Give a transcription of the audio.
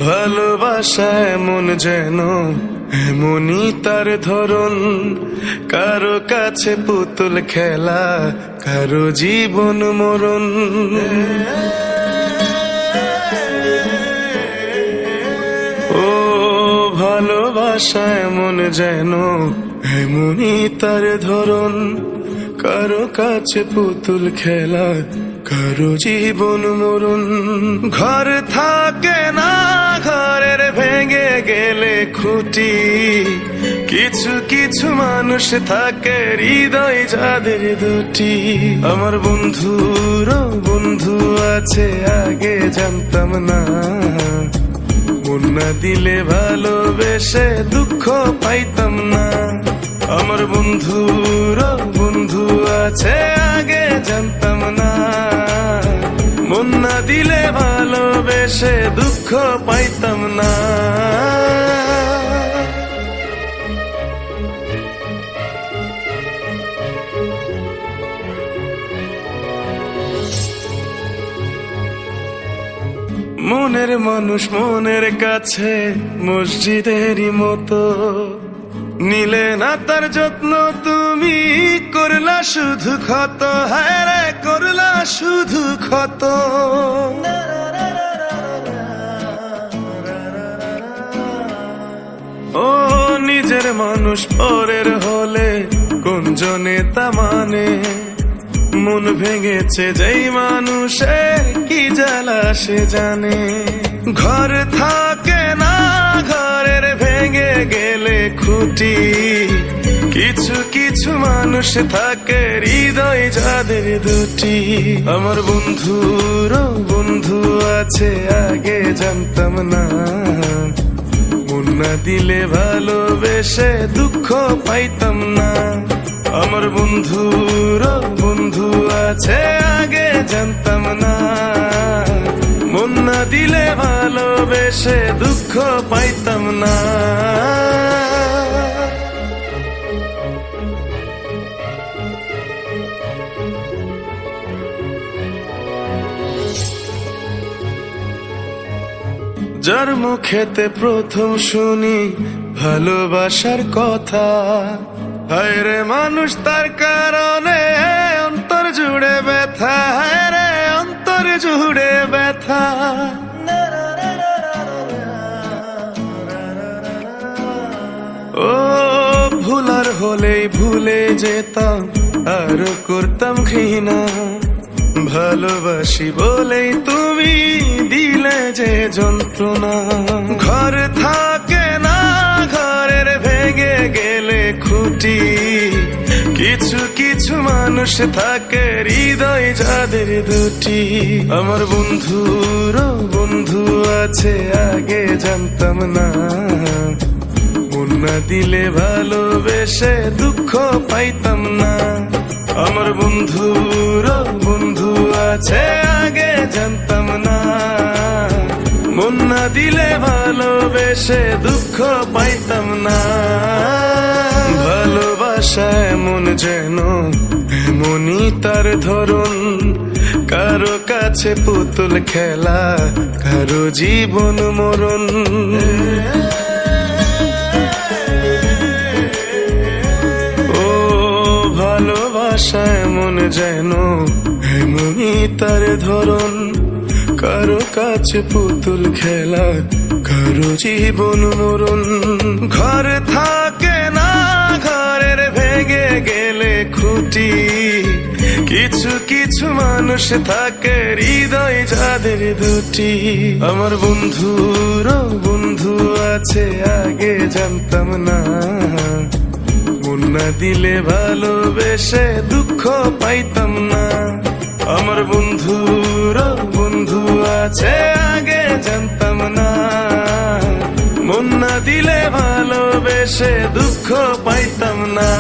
ভালোবাসা এমন যেন এমনই তার ধরন, কারো কাছে পুতুল খেলা, কারো জীবন মরণ। ও ভালোবাসা এমন যেন এমনই তার ধরন, কারো কাছে পুতুল খেলা, কারো জীবন মরণ। ঘর থাকে না, ঘরের ভেঙে গেলে খুঁটি, কিছু কিছু মানুষ থাকে হৃদয় যাদের দুটি। আমার বন্ধুর বন্ধু আছে আগে জানতাম না, মন না দিলে ভালোবেসে দুঃখ পাইতাম না। আমার বন্ধুর বন্ধু আছে আগে জানতাম না, মন না দিলে ভালোবেসে দুঃখ পাইতাম না। মনের মানুষ মনের কাছে মসজিদেরই মতো, নিলে না তার যত্ন তুমি, করলা শুধু ক্ষত, হায় রে করলা শুধু ক্ষত। ও নিজের মানুষ পরের হলে কোন জনে তা মানে, মন ভেঙেছে যেই মানুষের কি জ্বালা সে জানে। ঘর থাকে না, ঘরের ভেঙে গেলে খুঁটি, কিছু কিছু মানুষ থাকে হৃদয় যাদের দুটি। আমার বন্ধুর বন্ধু আছে আগে জানতাম না, মন না দিলে ভালোবেসে দুঃখ পাইতাম না। আমার বন্ধুর বন্ধু আছে আগে জানতাম না, মন না দিলে ভালোবেসে দুঃখ পাইতাম না। যার মুখেতে প্রথম শুনি ভালোবাসার কথা, হায় রে মানুষ তার কারণে অন্তর জুড়ে ব্যথা, হায় রে অন্তর জুড়ে ব্যথা। ও ভুলার হলেই ভুলে যেতাম, আর করতাম ঘৃণা, ভালোবাসি বলেই তুমি দিলে যে যন্ত্রণা। ঘর থাকে না, ঘরের ভেঙে গেলে খুঁটি, কিছু কিছু মানুষ থাকে হৃদয় যাদের দুটি। আমার বন্ধুর বন্ধু আছে আগে জানতাম না, মন না দিলে ভালোবেসে দুঃখ পাইতাম না। আমার বন্ধুর বন্ধু আছে আগে জানতাম না, মন না দিলে ভালোবেসে দুঃখ পাইতাম না। ভালোবাসা এমন যেন এমনই তার ধরন, কারো কাছে পুতুল খেলা, কারো জীবন মরণ। ভালোবাসা এমন যেন এমনই তার ধরন, কারো কাছে পুতুল খেলা, কারো জীবন মরণ। ঘর থাকে না, ঘরের ভেঙে গেলে খুঁটি, কিছু কিছু মানুষ থাকে হৃদয় যাদের দুটি। আমার বন্ধুর বন্ধু আছে আগে জানতাম না, মন না দিলে ভালোবেসে দুঃখ পাইতাম না। আমার বন্ধুর বন্ধু আছে আগে জানতাম না, মন না দিলে ভালোবেসে দুঃখ পাইতাম না।